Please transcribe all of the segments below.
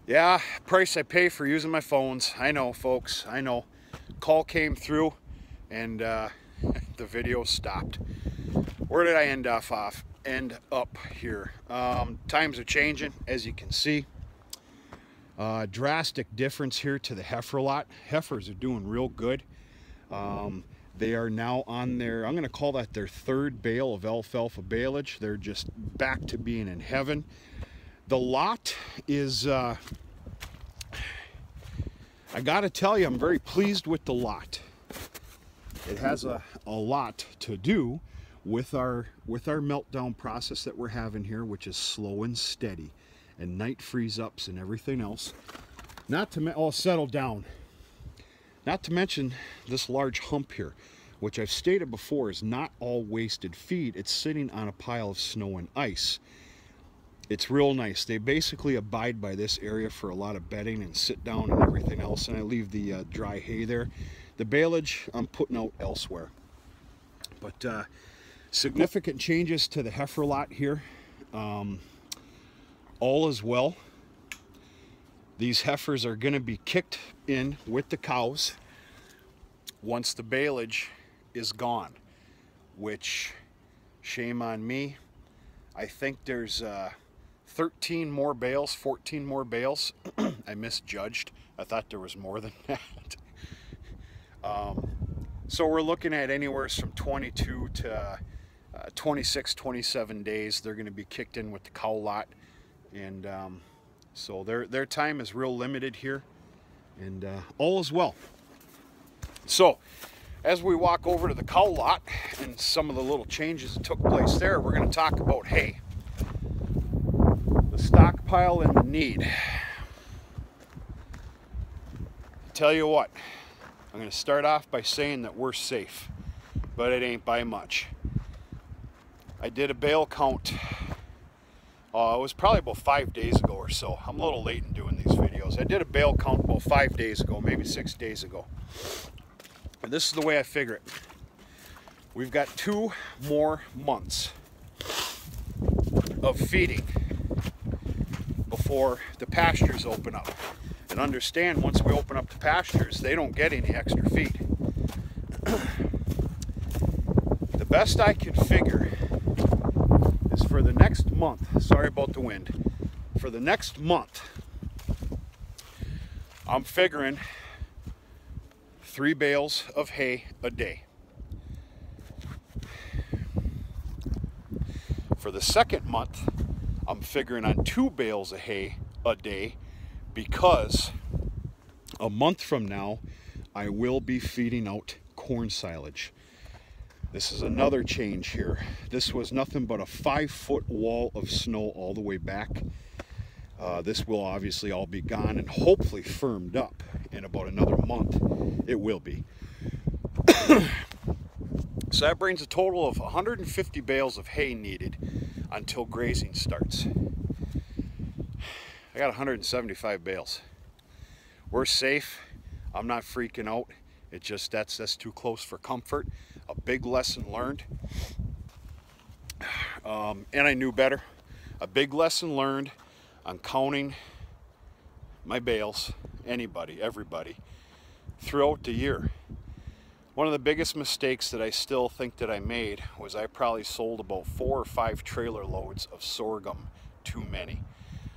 Yeah, price I pay for using my phones. I know, folks, I know. Call came through and the video stopped. Where did I end up here? Times are changing, as you can see. Drastic difference here to the heifer lot. Heifers are doing real good. They are now on their, I'm going to call that their third bale of alfalfa baleage. They're just back to being in heaven. The lot is, I gotta tell you, I'm very pleased with the lot. It has a lot to do with our meltdown process that we're having here, which is slow and steady, and night freeze-ups and everything else. Not to settle down. Not to mention this large hump here, which I've stated before is not all wasted feed. It's sitting on a pile of snow and ice. It's real nice. They basically abide by this area for a lot of bedding and sit down and everything else, and I leave the dry hay there. The baleage I'm putting out elsewhere. But significant changes to the heifer lot here. All is well. These heifers are going to be kicked in with the cows once the baleage is gone, which, shame on me. I think there's 13 more bales, 14 more bales. I misjudged. I thought there was more than that. So we're looking at anywhere from 22 to 26, 27 days. They're going to be kicked in with the cow lot. And so their time is real limited here. And all is well. So as we walk over to the cow lot and some of the little changes that took place there, we're going to talk about hay. The stockpile and the need. Tell you what, I'm going to start off by saying that we're safe, but it ain't by much. I did a bale count, it was probably about 5 days ago or so. I'm a little late in doing these videos. I did a bale count about 5 days ago, maybe 6 days ago. And this is the way I figure it. We've got 2 more months of feeding before the pastures open up. And understand, once we open up the pastures, they don't get any extra feed. The best I can figure is for the next month, sorry about the wind, for the next month, I'm figuring 3 bales of hay a day. For the second month, I'm figuring on 2 bales of hay a day, because a month from now, I will be feeding out corn silage. This is another change here. This was nothing but a 5-foot wall of snow all the way back. This will obviously all be gone and hopefully firmed up in about another month. It will be. So that brings a total of 150 bales of hay needed until grazing starts. I got 175 bales. We're safe. I'm not freaking out. It just, that's too close for comfort. A big lesson learned. And I knew better. A big lesson learned on counting my bales, anybody, everybody, throughout the year. One of the biggest mistakes that I still think that I made was I probably sold about 4 or 5 trailer loads of sorghum too many.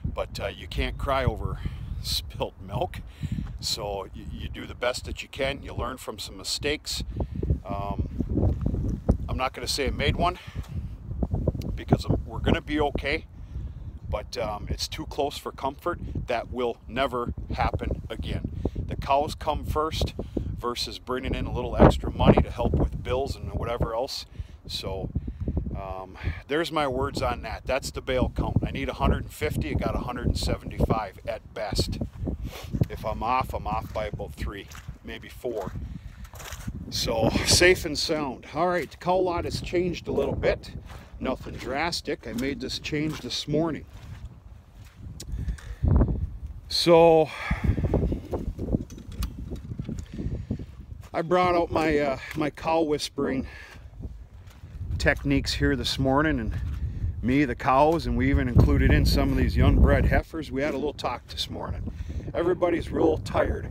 But you can't cry over spilt milk, so you do the best that you can. You learn from some mistakes. I'm not going to say I made one, because we're going to be okay, but it's too close for comfort. That will never happen again. The cows come first versus bringing in a little extra money to help with bills and whatever else. So there's my words on that. That's the bale count. I need 150. I got 175 at best. If I'm off by about 3, maybe 4. So safe and sound. All right, the cow lot has changed a little bit. Nothing drastic. I made this change this morning. So I brought out my my cow whispering techniques here this morning and me, the cows, and we even included in some of these young bred heifers. We had a little talk this morning. Everybody's real tired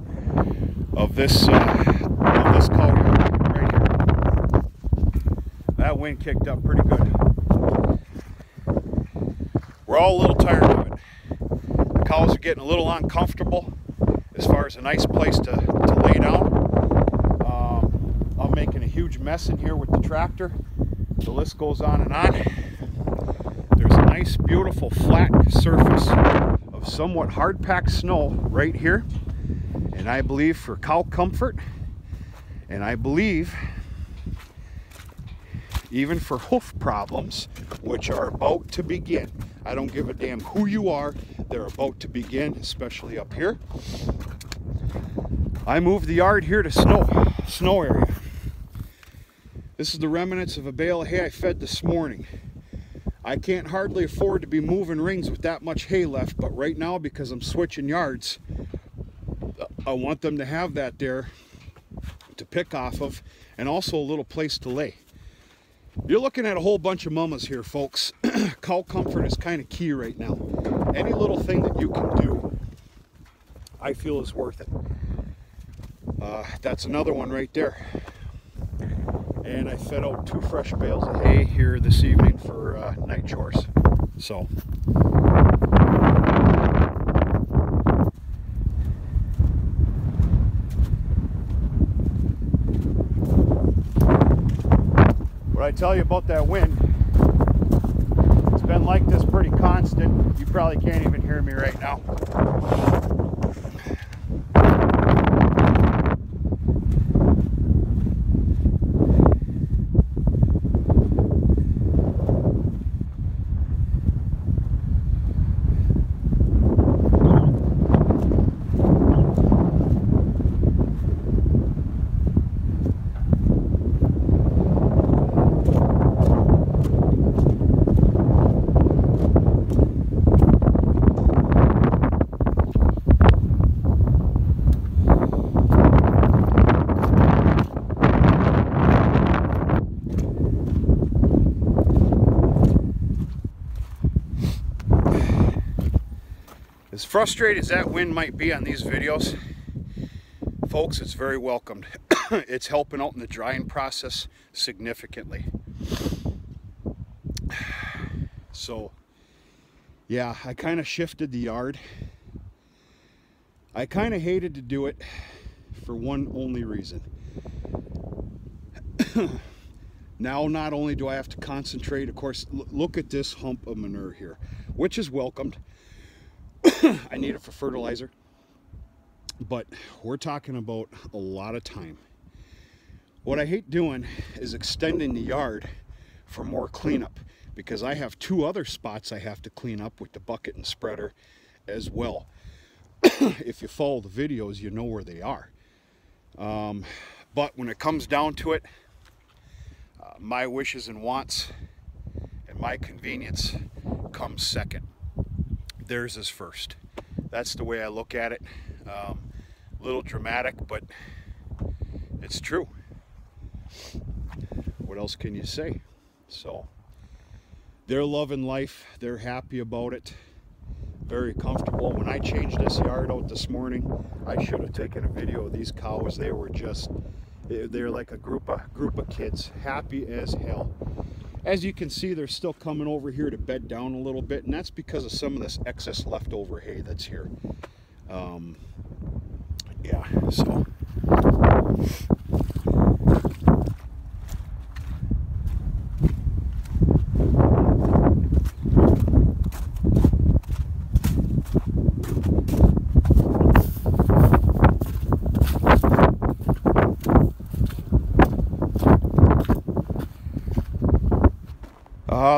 of this cow yard right here. That wind kicked up pretty good. We're all a little tired of it. The cows are getting a little uncomfortable as far as a nice place to lay down. I'm making a huge mess in here with the tractor. The list goes on and on. There's a nice, beautiful, flat surface of somewhat hard-packed snow right here. And I believe for cow comfort, and I believe even for hoof problems, which are about to begin. I don't give a damn who you are, they're about to begin, especially up here. I moved the yard here to snow area. This is the remnants of a bale of hay I fed this morning. I can't hardly afford to be moving rings with that much hay left, but right now, because I'm switching yards, I want them to have that there to pick off of, and also a little place to lay. You're looking at a whole bunch of mamas here, folks. Cow comfort is kind of key right now. Any little thing that you can do, I feel is worth it. That's another one right there. And I fed out 2 fresh bales of hay here this evening for night chores. So what I tell you about that wind, it's been like this pretty constant. You probably can't even hear me right now. As frustrated as that wind might be on these videos, folks, it's very welcomed. It's helping out in the drying process significantly. So, yeah, I kind of shifted the yard. I kind of hated to do it for one only reason. Now, not only do I have to concentrate, of course, look at this hump of manure here, which is welcomed. I need it for fertilizer, but we're talking about a lot of time. What I hate doing is extending the yard for more cleanup, because I have 2 other spots I have to clean up with the bucket and spreader as well. If you follow the videos, you know where they are. But when it comes down to it, my wishes and wants and my convenience comes second. Theirs is first. That's the way I look at it. A little dramatic, but it's true. What else can you say? So they're loving life. They're happy about it. Very comfortable. When I changed this yard out this morning, I should have taken a video of these cows. They were just, they're like a group of kids, happy as hell. As you can see, they're still coming over here to bed down a little bit, and that's because of some of this excess leftover hay that's here. Yeah, so.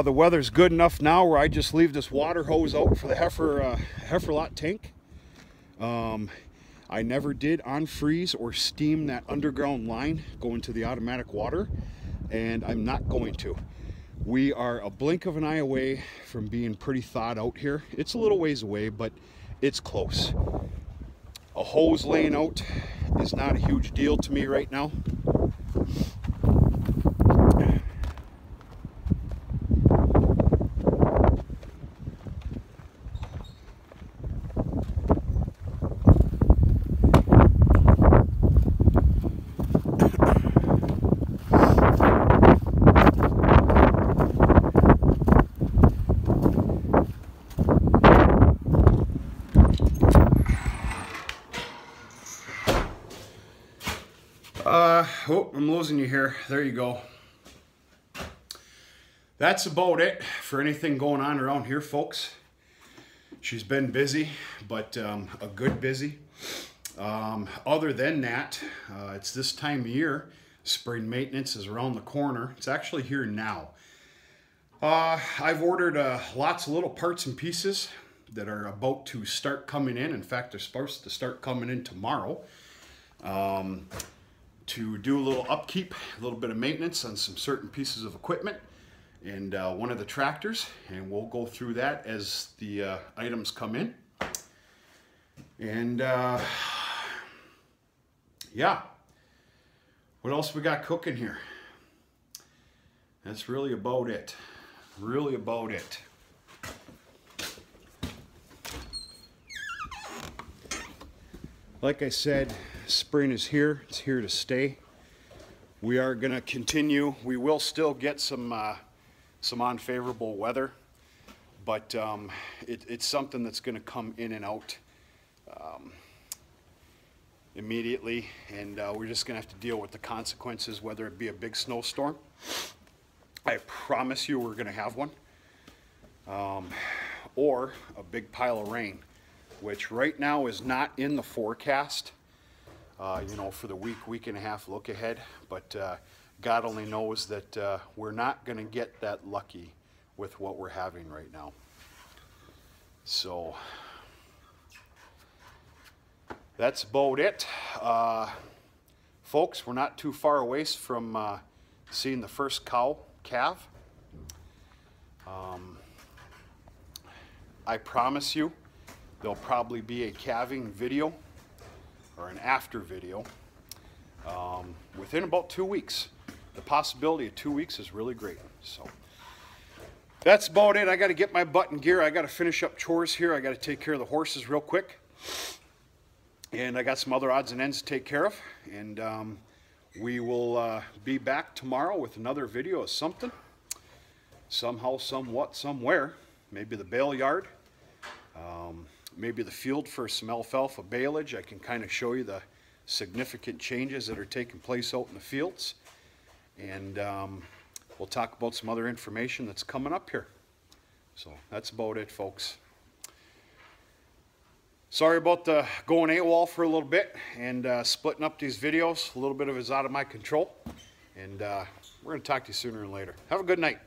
The weather's good enough now where I just leave this water hose out for the heifer lot tank. I never did unfreeze or steam that underground line going to the automatic water, and I'm not going to. We are a blink of an eye away from being pretty thawed out here. It's a little ways away, but it's close. A hose laying out is not a huge deal to me right now. Oh, I'm losing you here. There you go. That's about it for anything going on around here, folks. She's been busy, but a good busy. Other than that, it's this time of year. Spring maintenance is around the corner. It's actually here now. I've ordered lots of little parts and pieces that are about to start coming in. In fact, they're supposed to start coming in tomorrow. To do a little upkeep, a little bit of maintenance on some certain pieces of equipment and one of the tractors, and we'll go through that as the items come in. And yeah, what else we got cooking here? That's really about it. Really about it. Like I said, spring is here. It's here to stay. We are going to continue. We will still get some unfavorable weather, but it's something that's going to come in and out immediately, and we're just going to have to deal with the consequences, whether it be a big snowstorm. I promise you we're going to have one, or a big pile of rain, which right now is not in the forecast, you know, for the week and a half look ahead, but God only knows that we're not going to get that lucky with what we're having right now. So that's about it. Folks, we're not too far away from seeing the first calf. I promise you there'll probably be a calving video or an after video within about 2 weeks. The possibility of 2 weeks is really great. So that's about it. I got to get my butt in gear. I got to finish up chores here. I got to take care of the horses real quick. And I got some other odds and ends to take care of. And we will be back tomorrow with another video of something. Somehow, somewhat, somewhere. Maybe the bale yard. Maybe the field for some alfalfa baleage. I can kind of show you the significant changes that are taking place out in the fields. And we'll talk about some other information that's coming up here. So that's about it, folks. Sorry about the going AWOL for a little bit and splitting up these videos. A little bit of it is out of my control. And we're going to talk to you sooner or later. Have a good night.